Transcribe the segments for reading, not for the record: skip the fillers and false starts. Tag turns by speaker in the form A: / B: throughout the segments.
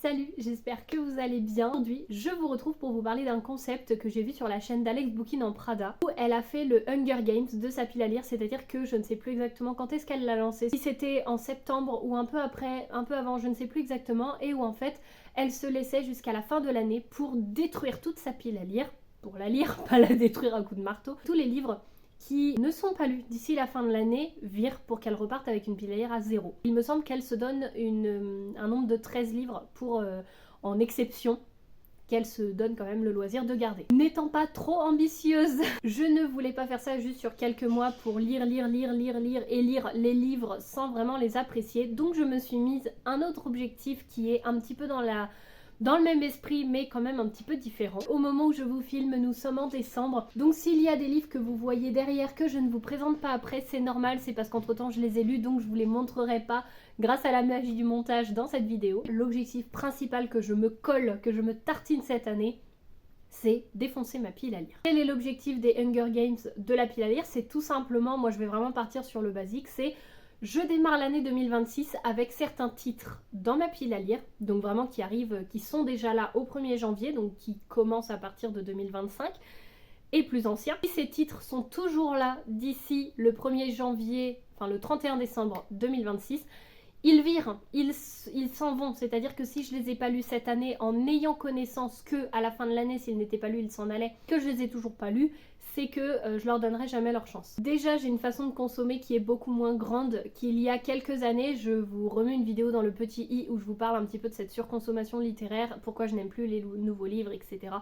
A: Salut, j'espère que vous allez bien. Aujourd'hui, je vous retrouve pour vous parler d'un concept que j'ai vu sur la chaîne d'Alex Bookin en Prada, où elle a fait le Hunger Games de sa pile à lire, c'est-à-dire que je ne sais plus exactement quand est-ce qu'elle l'a lancé, si c'était en septembre ou un peu après, un peu avant, je ne sais plus exactement, et où en fait, elle se laissait jusqu'à la fin de l'année pour détruire toute sa pile à lire, pour la lire, pas la détruire à coup de marteau, tous les livres qui ne sont pas lus d'ici la fin de l'année virent pour qu'elle reparte avec une pile à lire à 0. Il me semble qu'elle se donne un nombre de 13 livres pour, en exception, qu'elle se donne quand même le loisir de garder. N'étant pas trop ambitieuse, je ne voulais pas faire ça juste sur quelques mois pour lire et lire les livres sans vraiment les apprécier. Donc je me suis mise un autre objectif qui est un petit peu dans le même esprit mais quand même un petit peu différent. Au moment où je vous filme, nous sommes en décembre, donc s'il y a des livres que vous voyez derrière que je ne vous présente pas après, c'est normal, c'est parce qu'entre temps je les ai lus, donc je vous les montrerai pas grâce à la magie du montage dans cette vidéo. L'objectif principal que je me colle, que je me tartine cette année, c'est défoncer ma pile à lire. Quel est l'objectif des Hunger Games de la pile à lire? C'est tout simplement, moi je vais vraiment partir sur le basique, c'est je démarre l'année 2026 avec certains titres dans ma pile à lire, donc vraiment qui arrivent, qui sont déjà là au 1er janvier, donc qui commencent à partir de 2025, et plus anciens. Si ces titres sont toujours là d'ici le 1er janvier, enfin le 31 décembre 2026, ils virent, ils s'en vont, c'est-à-dire que si je les ai pas lus cette année en ayant connaissance que à la fin de l'année, s'ils n'étaient pas lus, ils s'en allaient, que je les ai toujours pas lus, c'est que je leur donnerai jamais leur chance. Déjà, j'ai une façon de consommer qui est beaucoup moins grande qu'il y a quelques années. Je vous remets une vidéo dans le petit i où je vous parle un petit peu de cette surconsommation littéraire, pourquoi je n'aime plus les nouveaux livres, etc.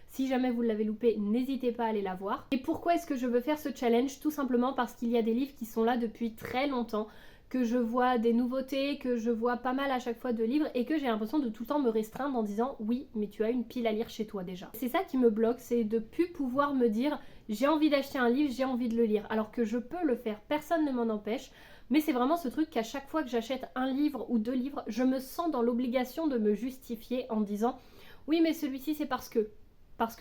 A: Si jamais vous l'avez loupé, n'hésitez pas à aller la voir. Et pourquoi est-ce que je veux faire ce challenge? Tout simplement parce qu'il y a des livres qui sont là depuis très longtemps, que je vois des nouveautés, que je vois pas mal à chaque fois de livres et que j'ai l'impression de tout le temps me restreindre en disant oui mais tu as une pile à lire chez toi déjà. C'est ça qui me bloque, c'est de plus pouvoir me dire j'ai envie d'acheter un livre, j'ai envie de le lire, alors que je peux le faire, personne ne m'en empêche, mais c'est vraiment ce truc qu'à chaque fois que j'achète un livre ou deux livres, je me sens dans l'obligation de me justifier en disant oui mais celui-ci c'est parce que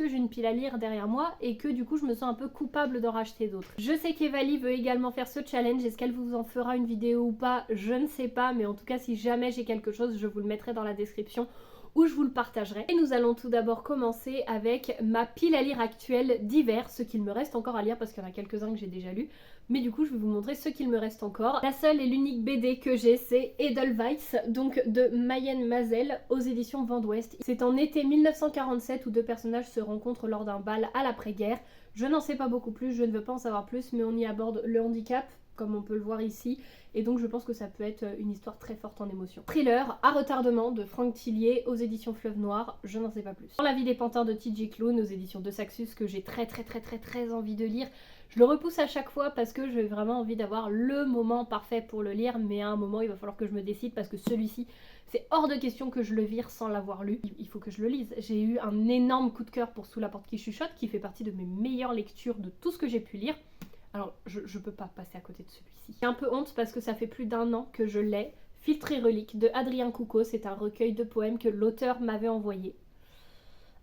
A: j'ai une pile à lire derrière moi et que du coup je me sens un peu coupable d'en racheter d'autres. Je sais qu'Evali veut également faire ce challenge, est-ce qu'elle vous en fera une vidéo ou pas, je ne sais pas, mais en tout cas si jamais j'ai quelque chose, je vous le mettrai dans la description où je vous le partagerai. Et nous allons tout d'abord commencer avec ma pile à lire actuelle d'hiver, ce qu'il me reste encore à lire parce qu'il y en a quelques-uns que j'ai déjà lus, mais du coup je vais vous montrer ce qu'il me reste encore. La seule et l'unique BD que j'ai, c'est Edelweiss, donc de Mayenne Mazel aux éditions Vent d'Ouest. C'est en été 1947 où deux personnages se rencontrent lors d'un bal à l'après-guerre. Je n'en sais pas beaucoup plus, je ne veux pas en savoir plus, mais on y aborde le handicap, comme on peut le voir ici, et donc je pense que ça peut être une histoire très forte en émotion. Thriller à retardement de Franck Tillier aux éditions Fleuve Noir, je n'en sais pas plus. Dans La vie des pantins de TJ Klune aux éditions de Saxus, que j'ai très envie de lire. Je le repousse à chaque fois parce que j'ai vraiment envie d'avoir le moment parfait pour le lire, mais à un moment il va falloir que je me décide parce que celui-ci, c'est hors de question que je le vire sans l'avoir lu. Il faut que je le lise. J'ai eu un énorme coup de cœur pour Sous la porte qui chuchote, qui fait partie de mes meilleures lectures de tout ce que j'ai pu lire. Alors, je peux pas passer à côté de celui-ci. J'ai un peu honte parce que ça fait plus d'1 an que je l'ai. Filtre et relique de Adrien Coucou, c'est un recueil de poèmes que l'auteur m'avait envoyé.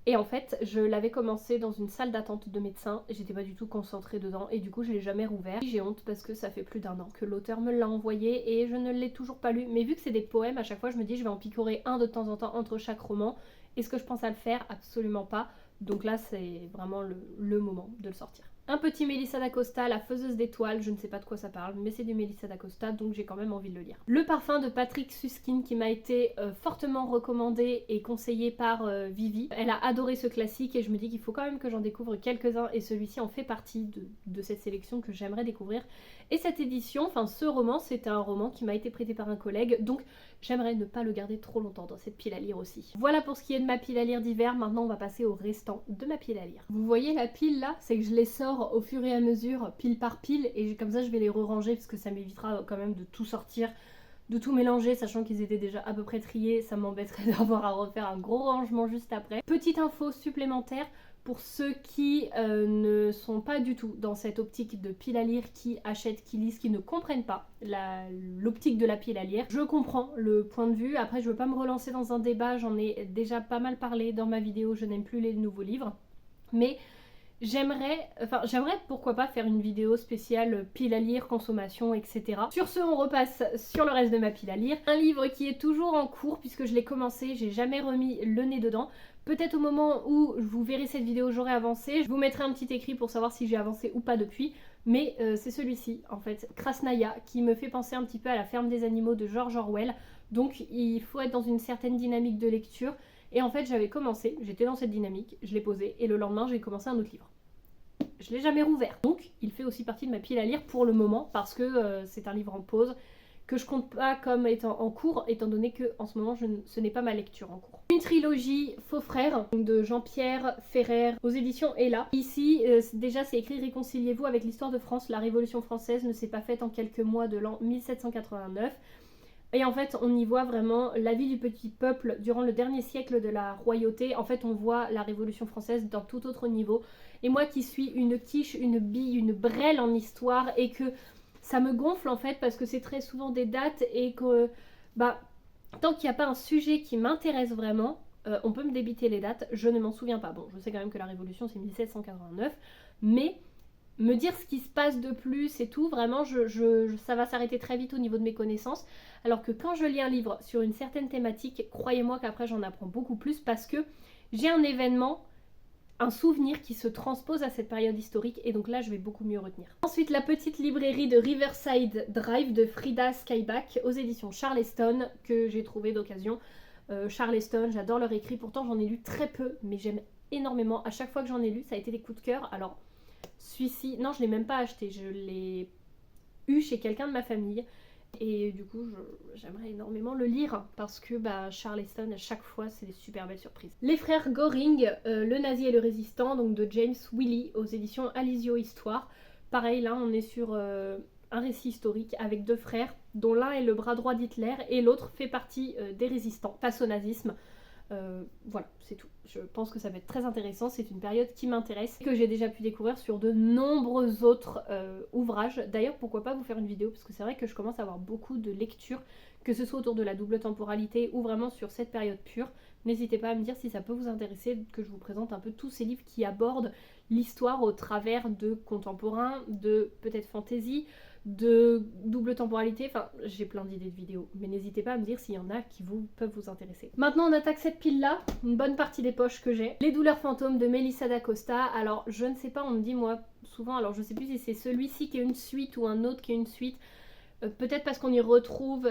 A: Et en fait, je l'avais commencé dans une salle d'attente de médecin, j'étais pas du tout concentrée dedans et du coup je l'ai jamais rouvert. J'ai honte parce que ça fait plus d'1 an que l'auteur me l'a envoyé et je ne l'ai toujours pas lu. Mais vu que c'est des poèmes, à chaque fois je me dis je vais en picorer un de temps en temps entre chaque roman. Est-ce que je pense à le faire? Absolument pas. Donc là c'est vraiment le moment de le sortir. Un petit Mélissa d'Acosta, La faiseuse d'étoiles, je ne sais pas de quoi ça parle, mais c'est du Mélissa d'Acosta, donc j'ai quand même envie de le lire. Le parfum de Patrick Süskind qui m'a été fortement recommandé et conseillé par Vivi. Elle a adoré ce classique et je me dis qu'il faut quand même que j'en découvre quelques-uns et celui-ci en fait partie de cette sélection que j'aimerais découvrir. Et cette édition, enfin ce roman, c'était un roman qui m'a été prêté par un collègue, donc j'aimerais ne pas le garder trop longtemps dans cette pile à lire aussi. Voilà pour ce qui est de ma pile à lire d'hiver, maintenant on va passer au restant de ma pile à lire. Vous voyez la pile là, c'est que je les sors au fur et à mesure, pile par pile, et comme ça je vais les re-ranger parce que ça m'évitera quand même de tout sortir, de tout mélanger, sachant qu'ils étaient déjà à peu près triés, ça m'embêterait d'avoir à refaire un gros rangement juste après. Petite info supplémentaire, pour ceux qui ne sont pas du tout dans cette optique de pile à lire, qui achètent, qui lisent, qui ne comprennent pas l'optique de la pile à lire, je comprends le point de vue. Après je veux pas me relancer dans un débat, j'en ai déjà pas mal parlé dans ma vidéo Je n'aime plus les nouveaux livres, mais j'aimerais pourquoi pas faire une vidéo spéciale pile à lire, consommation, etc. Sur ce, on repasse sur le reste de ma pile à lire. Un livre qui est toujours en cours puisque je l'ai commencé, j'ai jamais remis le nez dedans. Peut-être au moment où vous verrez cette vidéo, j'aurai avancé. Je vous mettrai un petit écrit pour savoir si j'ai avancé ou pas depuis. Mais c'est celui-ci, en fait, Krasnaya, qui me fait penser un petit peu à La ferme des animaux de George Orwell. Donc il faut être dans une certaine dynamique de lecture. Et en fait, j'avais commencé, j'étais dans cette dynamique, je l'ai posé, et le lendemain, j'ai commencé un autre livre. Je l'ai jamais rouvert. Donc, il fait aussi partie de ma pile à lire pour le moment, parce que c'est un livre en pause, que je compte pas comme étant en cours, étant donné que en ce moment, ce n'est pas ma lecture en cours. Une trilogie Faux Frères de Jean-Pierre Ferrer aux éditions Ella. Ici, déjà, c'est écrit Réconciliez-vous avec l'histoire de France. La Révolution française ne s'est pas faite en quelques mois de l'an 1789. Et en fait, on y voit vraiment la vie du petit peuple durant le dernier siècle de la royauté. En fait, on voit la Révolution française dans tout autre niveau. Et moi qui suis une quiche, une bille, une brêle en histoire, et que ça me gonfle en fait, parce que c'est très souvent des dates, et que tant qu'il n'y a pas un sujet qui m'intéresse vraiment, on peut me débiter les dates, je ne m'en souviens pas. Bon, je sais quand même que la Révolution c'est 1789, mais me dire ce qui se passe de plus et tout, vraiment, ça va s'arrêter très vite au niveau de mes connaissances. Alors que quand je lis un livre sur une certaine thématique, croyez-moi qu'après j'en apprends beaucoup plus parce que j'ai un événement, un souvenir qui se transpose à cette période historique et donc là je vais beaucoup mieux retenir. Ensuite, la petite librairie de Riverside Drive de Frida Skyback aux éditions Charleston que j'ai trouvé d'occasion. Charleston, j'adore leur écrit, pourtant j'en ai lu très peu, mais j'aime énormément. À chaque fois que j'en ai lu, ça a été des coups de cœur. Alors, celui-ci, non, je l'ai même pas acheté, je l'ai eu chez quelqu'un de ma famille. Et du coup, j'aimerais énormément le lire parce que Charleston, à chaque fois, c'est des super belles surprises. Les frères Goring, Le nazi et le résistant, donc de James Willey aux éditions Alizio Histoire. Pareil, là, on est sur un récit historique avec deux frères, dont l'un est le bras droit d'Hitler et l'autre fait partie des résistants face au nazisme. Voilà, c'est tout. Je pense que ça va être très intéressant. C'est une période qui m'intéresse et que j'ai déjà pu découvrir sur de nombreux autres ouvrages. D'ailleurs, pourquoi pas vous faire une vidéo, parce que c'est vrai que je commence à avoir beaucoup de lectures, que ce soit autour de la double temporalité ou vraiment sur cette période pure. N'hésitez pas à me dire si ça peut vous intéresser, que je vous présente un peu tous ces livres qui abordent l'histoire au travers de contemporains, de peut-être fantasy, de double temporalité, enfin j'ai plein d'idées de vidéos, mais n'hésitez pas à me dire s'il y en a qui peuvent vous intéresser. Maintenant on attaque cette pile là, une bonne partie des poches que j'ai. Les douleurs fantômes de Melissa d'Acosta. Alors je ne sais pas, on me dit moi souvent, alors je sais plus si c'est celui-ci qui est une suite ou un autre qui est une suite. Peut-être parce qu'on y retrouve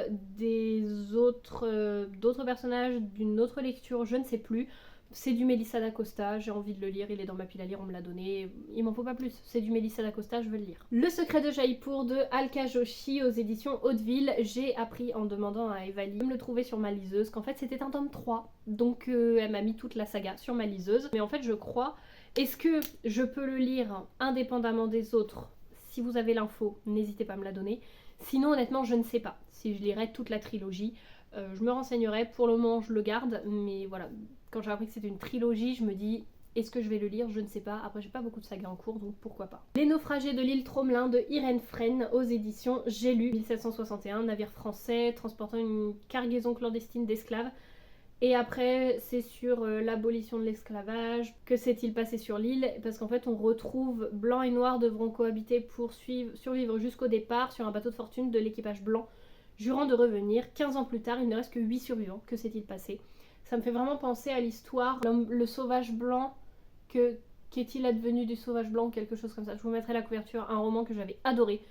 A: d'autres personnages d'une autre lecture, je ne sais plus. C'est du Melissa d'Acosta, j'ai envie de le lire, il est dans ma pile à lire, on me l'a donné, il m'en faut pas plus, c'est du Melissa d'Acosta, je veux le lire. Le secret de Jaipur de Alka Joshi aux éditions Hauteville. J'ai appris en demandant à Evali de me le trouver sur ma liseuse qu'en fait c'était un tome 3, donc elle m'a mis toute la saga sur ma liseuse. Mais en fait je crois, est-ce que je peux le lire indépendamment des autres? Si vous avez l'info, n'hésitez pas à me la donner. Sinon honnêtement je ne sais pas si je lirai toute la trilogie. Je me renseignerai, pour le moment je le garde, mais voilà, quand j'ai appris que c'était une trilogie, je me dis, est-ce que je vais le lire? Je ne sais pas. Après j'ai pas beaucoup de sagas en cours, donc pourquoi pas. Les naufragés de l'île Tromelin de Irène Fresne aux éditions J'ai lu, 1761, navire français transportant une cargaison clandestine d'esclaves. Et après, c'est sur l'abolition de l'esclavage. Que s'est-il passé sur l'île? Parce qu'en fait, on retrouve blanc et noir devront cohabiter pour survivre jusqu'au départ sur un bateau de fortune de l'équipage blanc, jurant de revenir. 15 ans plus tard, il ne reste que 8 survivants. Que s'est-il passé? Ça me fait vraiment penser à l'histoire, le sauvage blanc, qu'est-il advenu du sauvage blanc, quelque chose comme ça. Je vous mettrai la couverture, un roman que j'avais adoré.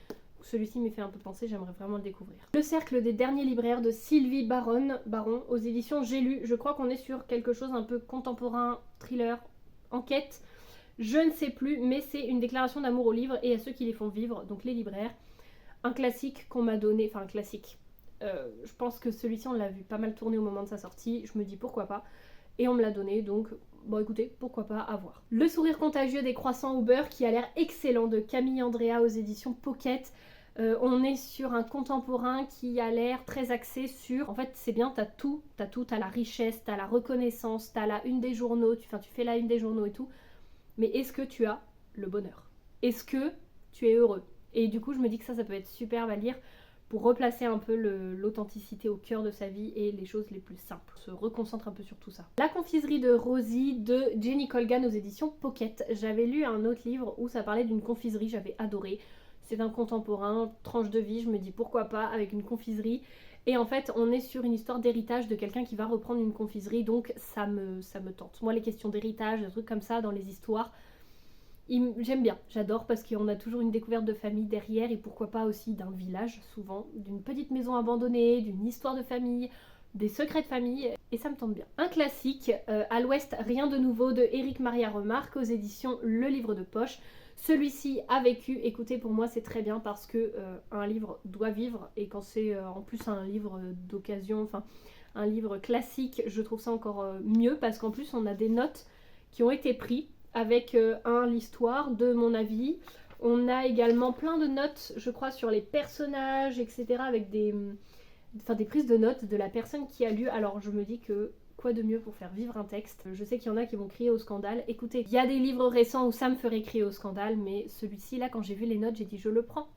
A: Celui-ci m'y fait un peu penser, j'aimerais vraiment le découvrir. Le cercle des derniers libraires de Sylvie Baron aux éditions J'ai lu. Je crois qu'on est sur quelque chose un peu contemporain, thriller, enquête. Je ne sais plus, mais c'est une déclaration d'amour aux livres et à ceux qui les font vivre, donc les libraires. Un classique qu'on m'a donné, enfin un classique. Je pense que celui-ci on l'a vu pas mal tourner au moment de sa sortie, je me dis pourquoi pas, et on me l'a donné, donc bon écoutez, pourquoi pas, à voir. Le sourire contagieux des croissants au beurre qui a l'air excellent de Camille Andrea aux éditions Pocket. On est sur un contemporain qui a l'air très axé sur, en fait c'est bien, t'as tout, t'as la richesse, t'as la reconnaissance, t'as la une des journaux, tu fais la une des journaux et tout, mais est-ce que tu as le bonheur? Est-ce que tu es heureux? Et du coup je me dis que ça peut être superbe à lire. pour replacer un peu l'authenticité au cœur de sa vie et les choses les plus simples. On se reconcentre un peu sur tout ça. La confiserie de Rosie de Jenny Colgan aux éditions Pocket. J'avais lu un autre livre où ça parlait d'une confiserie, j'avais adoré. C'est un contemporain, tranche de vie, je me dis pourquoi pas avec une confiserie. Et en fait, on est sur une histoire d'héritage de quelqu'un qui va reprendre une confiserie, donc ça me tente. Moi, les questions d'héritage, des trucs comme ça dans les histoires, j'aime bien, j'adore parce qu'on a toujours une découverte de famille derrière et pourquoi pas aussi d'un village, souvent, d'une petite maison abandonnée, d'une histoire de famille, des secrets de famille, et ça me tente bien. Un classique, à l'ouest, rien de nouveau de Éric Maria Remarque aux éditions Le Livre de Poche. Celui-ci a vécu, écoutez, pour moi c'est très bien parce que un livre doit vivre, et quand c'est en plus un livre d'occasion, enfin un livre classique, je trouve ça encore mieux parce qu'en plus on a des notes qui ont été prises avec l'histoire, de mon avis. On a également plein de notes, je crois, sur les personnages, etc. avec des prises de notes de la personne qui a lu. Alors je me dis que quoi de mieux pour faire vivre un texte. Je sais qu'il y en a qui vont crier au scandale. Écoutez, il y a des livres récents où ça me ferait crier au scandale, mais celui-ci, là, quand j'ai vu les notes, j'ai dit je le prends.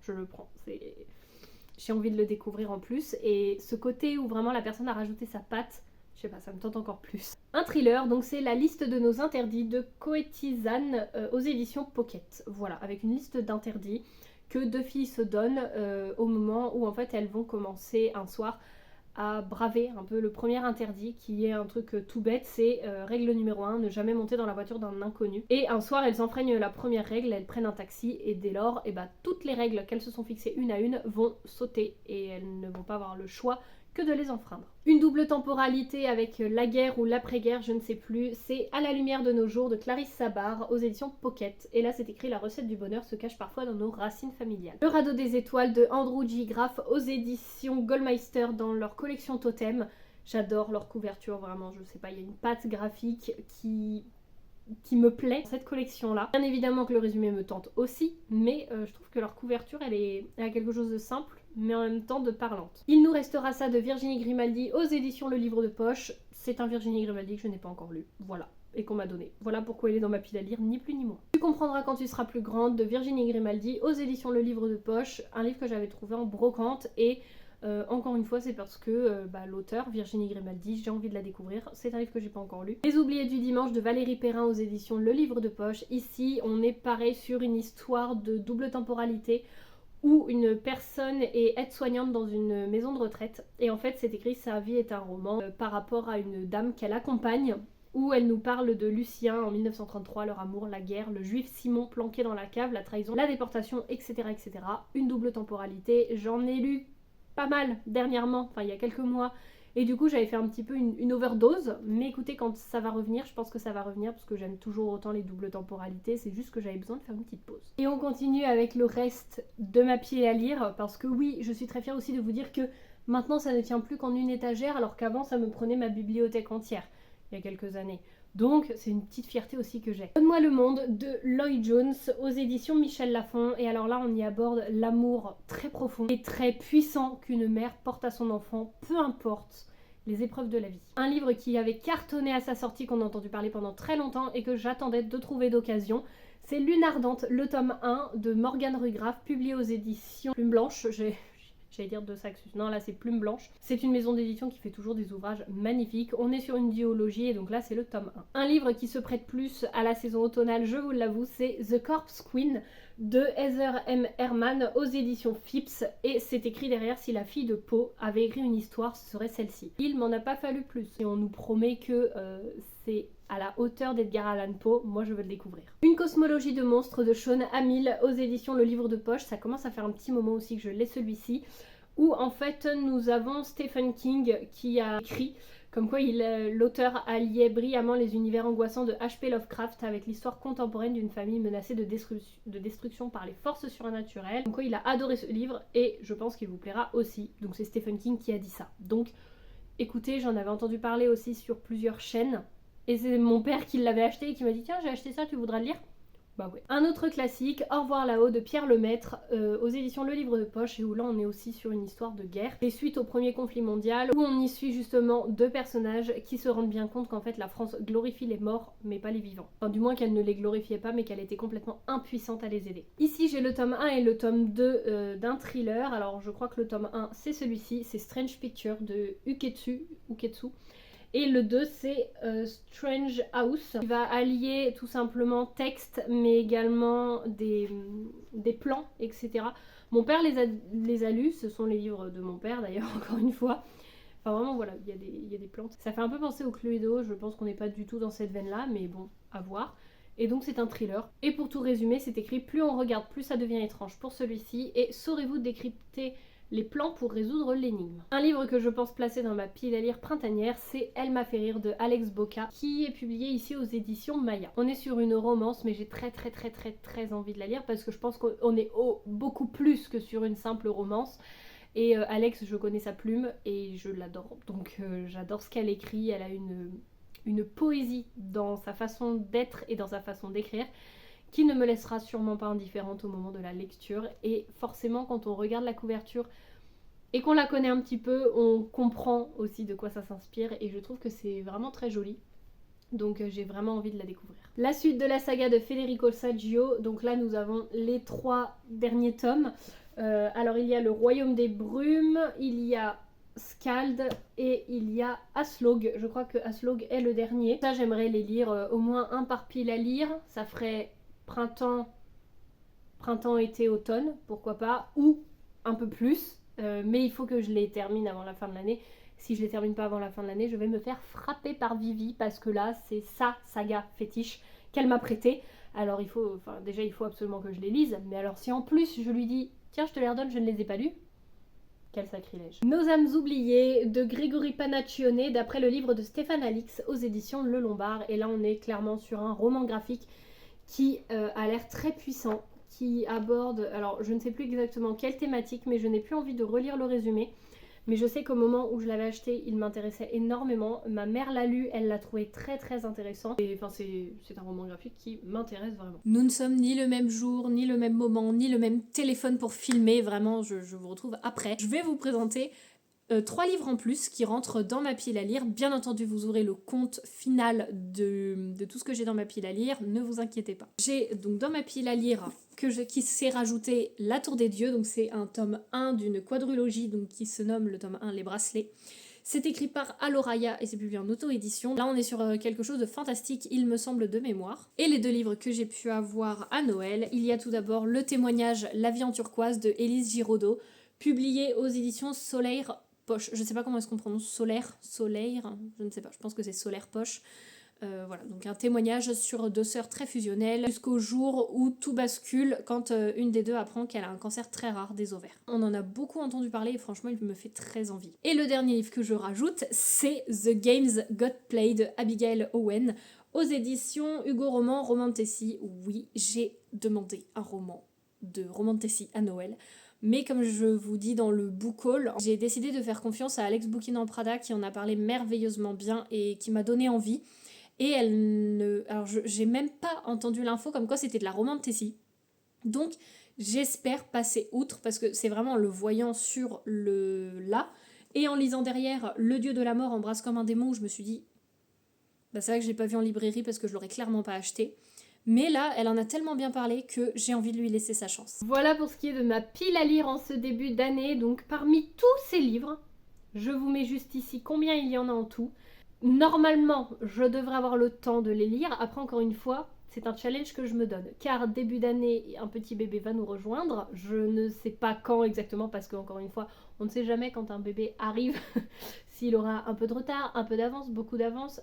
A: J'ai envie de le découvrir en plus. Et ce côté où vraiment la personne a rajouté sa patte, je sais pas, ça me tente encore plus. Un thriller, donc c'est La liste de nos interdits de Coëtizane aux éditions Pocket. Voilà, avec une liste d'interdits que deux filles se donnent au moment où en fait elles vont commencer un soir à braver un peu le premier interdit, qui est un truc tout bête, c'est règle numéro 1, ne jamais monter dans la voiture d'un inconnu. Et un soir elles enfreignent la première règle, elles prennent un taxi et dès lors, toutes les règles qu'elles se sont fixées une à une vont sauter et elles ne vont pas avoir le choix que de les enfreindre. Une double temporalité avec la guerre ou l'après-guerre, je ne sais plus, c'est À la lumière de nos jours de Clarisse Sabard aux éditions Pocket. Et là c'est écrit La recette du bonheur se cache parfois dans nos racines familiales. Le radeau des étoiles de Andrew J. Graff aux éditions Goldmeister dans leur collection Totem. J'adore leur couverture, vraiment, je sais pas, il y a une patte graphique qui me plaît dans cette collection là. Bien évidemment que le résumé me tente aussi, mais je trouve que leur couverture elle a quelque chose de simple mais en même temps de parlante. Il nous restera ça de Virginie Grimaldi aux éditions Le Livre de Poche. C'est un Virginie Grimaldi que je n'ai pas encore lu, voilà, et qu'on m'a donné. Voilà pourquoi il est dans ma pile à lire, ni plus ni moins. Tu comprendras quand tu seras plus grande de Virginie Grimaldi aux éditions Le Livre de Poche, un livre que j'avais trouvé en brocante et encore une fois c'est parce que l'auteur Virginie Grimaldi, j'ai envie de la découvrir, c'est un livre que j'ai pas encore lu. Les oubliés du dimanche de Valérie Perrin aux éditions Le Livre de Poche. Ici on est pareil sur une histoire de double temporalité où une personne est aide-soignante dans une maison de retraite et en fait c'est écrit Sa vie est un roman par rapport à une dame qu'elle accompagne, où elle nous parle de Lucien en 1933, leur amour, la guerre, le juif Simon planqué dans la cave, la trahison, la déportation, etc. etc. Une double temporalité, j'en ai lu pas mal dernièrement, enfin il y a quelques mois, et du coup j'avais fait un petit peu une overdose, mais écoutez, quand ça va revenir, je pense que ça va revenir parce que j'aime toujours autant les doubles temporalités, c'est juste que j'avais besoin de faire une petite pause. Et on continue avec le reste de ma pile à lire, parce que oui, je suis très fière aussi de vous dire que maintenant ça ne tient plus qu'en une étagère, alors qu'avant ça me prenait ma bibliothèque entière, il y a quelques années. Donc c'est une petite fierté aussi que j'ai. Donne-moi le monde de Lloyd Jones aux éditions Michel Lafon. Et alors là on y aborde l'amour très profond et très puissant qu'une mère porte à son enfant, peu importe les épreuves de la vie. Un livre qui avait cartonné à sa sortie, qu'on a entendu parler pendant très longtemps et que j'attendais de trouver d'occasion. C'est Lune ardente, le tome 1 de Morgane Rugraff, publié aux éditions Plume Blanche. J'allais dire de Saxus, non là c'est Plume Blanche. C'est une maison d'édition qui fait toujours des ouvrages magnifiques. On est sur une duologie et donc là c'est le tome 1. Un livre qui se prête plus à la saison automnale, je vous l'avoue, c'est The Corpse Queen de Heather M. Herman aux éditions Phipps. Et c'est écrit derrière, si la fille de Poe avait écrit une histoire, ce serait celle-ci. Il m'en a pas fallu plus. Et on nous promet que c'est à la hauteur d'Edgar Allan Poe, moi je veux le découvrir. Une cosmologie de monstres de Shawn Hamill aux éditions Le Livre de Poche, ça commence à faire un petit moment aussi que je l'ai celui-ci, où en fait nous avons Stephen King qui a écrit comme quoi l'auteur alliait brillamment les univers angoissants de H.P. Lovecraft avec l'histoire contemporaine d'une famille menacée de destruction par les forces surnaturelles. Comme quoi il a adoré ce livre et je pense qu'il vous plaira aussi. Donc c'est Stephen King qui a dit ça. Donc écoutez, j'en avais entendu parler aussi sur plusieurs chaînes. Et c'est mon père qui l'avait acheté et qui m'a dit tiens j'ai acheté ça, tu voudras le lire? Bah ouais. Un autre classique, Au revoir là-haut de Pierre Lemaître, aux éditions Le Livre de Poche, et où là on est aussi sur une histoire de guerre. Et suite au premier conflit mondial, où on y suit justement deux personnages qui se rendent bien compte qu'en fait la France glorifie les morts, mais pas les vivants. Enfin du moins qu'elle ne les glorifiait pas, mais qu'elle était complètement impuissante à les aider. Ici j'ai le tome 1 et le tome 2 d'un thriller. Alors je crois que le tome 1 c'est celui-ci, c'est Strange Picture de Uketsu. Et le 2 c'est Strange House, qui va allier tout simplement texte mais également des plans, etc. Mon père les a lus, ce sont les livres de mon père d'ailleurs, encore une fois. Enfin vraiment voilà, il y a des plans. Ça fait un peu penser au Cluedo, je pense qu'on n'est pas du tout dans cette veine là, mais bon, à voir. Et donc c'est un thriller. Et pour tout résumer, c'est écrit plus on regarde, plus ça devient étrange pour celui-ci. Et saurez-vous décrypter les plans pour résoudre l'énigme. Un livre que je pense placer dans ma pile à lire printanière, c'est Elle m'a fait rire de Alex Boca, qui est publié ici aux éditions Maya. On est sur une romance, mais j'ai très envie de la lire parce que je pense qu'on est beaucoup plus que sur une simple romance. Et Alex, je connais sa plume et je l'adore. Donc j'adore ce qu'elle écrit, elle a une poésie dans sa façon d'être et dans sa façon d'écrire qui ne me laissera sûrement pas indifférente au moment de la lecture. Et forcément, quand on regarde la couverture et qu'on la connaît un petit peu, on comprend aussi de quoi ça s'inspire et je trouve que c'est vraiment très joli. Donc j'ai vraiment envie de la découvrir. La suite de la saga de Federico Saggio, donc là nous avons les 3 derniers tomes. Alors il y a Le Royaume des Brumes, il y a Skald et il y a Aslog. Je crois que Aslog est le dernier. Ça j'aimerais les lire, au moins un par pile à lire. Ça ferait printemps, été, automne, pourquoi pas, ou un peu plus, mais il faut que je les termine avant la fin de l'année. Si je les termine pas avant la fin de l'année, je vais me faire frapper par Vivi, parce que là, c'est sa saga fétiche qu'elle m'a prêtée. Alors déjà il faut absolument que je les lise, mais alors si en plus je lui dis, tiens je te les redonne, je ne les ai pas lus, quel sacrilège. Nos âmes oubliées de Grégory Panaccione, d'après le livre de Stéphane Alix aux éditions Le Lombard, et là on est clairement sur un roman graphique qui a l'air très puissant, qui aborde, alors je ne sais plus exactement quelle thématique, mais je n'ai plus envie de relire le résumé, mais je sais qu'au moment où je l'avais acheté, il m'intéressait énormément. Ma mère l'a lu, elle l'a trouvé très intéressant, et enfin c'est un roman graphique qui m'intéresse vraiment. Nous ne sommes ni le même jour, ni le même moment, ni le même téléphone pour filmer, vraiment je vous retrouve après. Je vais vous présenter 3 livres en plus qui rentrent dans ma pile à lire. Bien entendu, vous aurez le compte final de tout ce que j'ai dans ma pile à lire, ne vous inquiétez pas. J'ai donc dans ma pile à lire qui s'est rajouté La Tour des Dieux, donc c'est un tome 1 d'une quadrilogie donc, qui se nomme le tome 1 Les Bracelets. C'est écrit par Aloraya et c'est publié en auto-édition. Là, on est sur quelque chose de fantastique, il me semble, de mémoire. Et les 2 livres que j'ai pu avoir à Noël, il y a tout d'abord le témoignage La vie en turquoise de Élise Giraudot, publié aux éditions Soleil Poche. Je ne sais pas comment est-ce qu'on prononce Soleil, je ne sais pas, je pense que c'est Solaire Poche. Voilà, donc un témoignage sur 2 sœurs très fusionnelles jusqu'au jour où tout bascule quand une des 2 apprend qu'elle a un cancer très rare des ovaires. On en a beaucoup entendu parler et franchement il me fait très envie. Et le dernier livre que je rajoute, c'est The Games Got Played de Abigail Owen aux éditions Hugo Roman Romantessi. Oui, j'ai demandé un roman de Romantessi à Noël. Mais comme je vous dis dans le book haul, j'ai décidé de faire confiance à Alex Bookin en Prada qui en a parlé merveilleusement bien et qui m'a donné envie. Et alors j'ai même pas entendu l'info comme quoi c'était de la Romantessi. Donc j'espère passer outre parce que c'est vraiment en le voyant sur le là et en lisant derrière Le Dieu de la mort embrasse comme un démon où je me suis dit bah c'est vrai que je l'ai pas vu en librairie parce que je l'aurais clairement pas acheté. Mais là, elle en a tellement bien parlé que j'ai envie de lui laisser sa chance. Voilà pour ce qui est de ma pile à lire en ce début d'année. Donc parmi tous ces livres, je vous mets juste ici combien il y en a en tout. Normalement, je devrais avoir le temps de les lire. Après, encore une fois, c'est un challenge que je me donne. Car début d'année, un petit bébé va nous rejoindre. Je ne sais pas quand exactement parce qu'encore une fois, on ne sait jamais quand un bébé arrive s'il aura un peu de retard, un peu d'avance, beaucoup d'avance,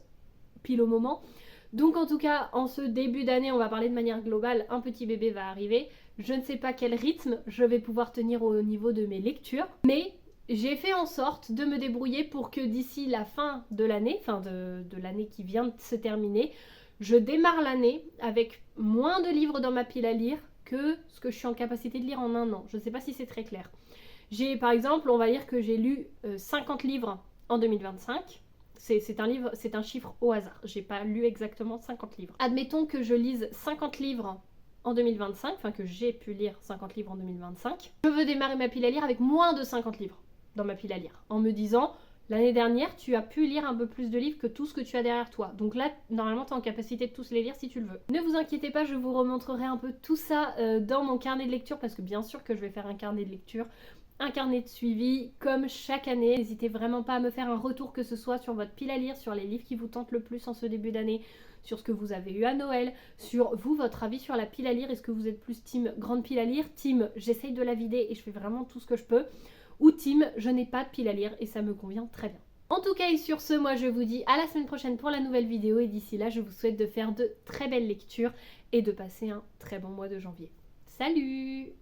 A: pile au moment. Donc en tout cas, en ce début d'année, on va parler de manière globale, un petit bébé va arriver. Je ne sais pas quel rythme je vais pouvoir tenir au niveau de mes lectures, mais j'ai fait en sorte de me débrouiller pour que d'ici la fin de l'année, de l'année qui vient de se terminer, je démarre l'année avec moins de livres dans ma pile à lire que ce que je suis en capacité de lire en un an. Je ne sais pas si c'est très clair. Par exemple, on va dire que j'ai lu 50 livres en 2025. C'est un chiffre au hasard. J'ai pas lu exactement 50 livres. Admettons que je lise 50 livres en 2025, enfin que j'ai pu lire 50 livres en 2025. Je veux démarrer ma pile à lire avec moins de 50 livres dans ma pile à lire, en me disant, l'année dernière, tu as pu lire un peu plus de livres que tout ce que tu as derrière toi. Donc là, normalement, tu es en capacité de tous les lire si tu le veux. Ne vous inquiétez pas, je vous remontrerai un peu tout ça dans mon carnet de lecture, parce que bien sûr que je vais faire un carnet de lecture, un carnet de suivi, comme chaque année. N'hésitez vraiment pas à me faire un retour, que ce soit sur votre pile à lire, sur les livres qui vous tentent le plus en ce début d'année, sur ce que vous avez eu à Noël, sur vous, votre avis sur la pile à lire. Est-ce que vous êtes plus team grande pile à lire, team j'essaye de la vider et je fais vraiment tout ce que je peux, ou team je n'ai pas de pile à lire et ça me convient très bien. En tout cas et sur ce, moi je vous dis à la semaine prochaine pour la nouvelle vidéo et d'ici là je vous souhaite de faire de très belles lectures et de passer un très bon mois de janvier. Salut!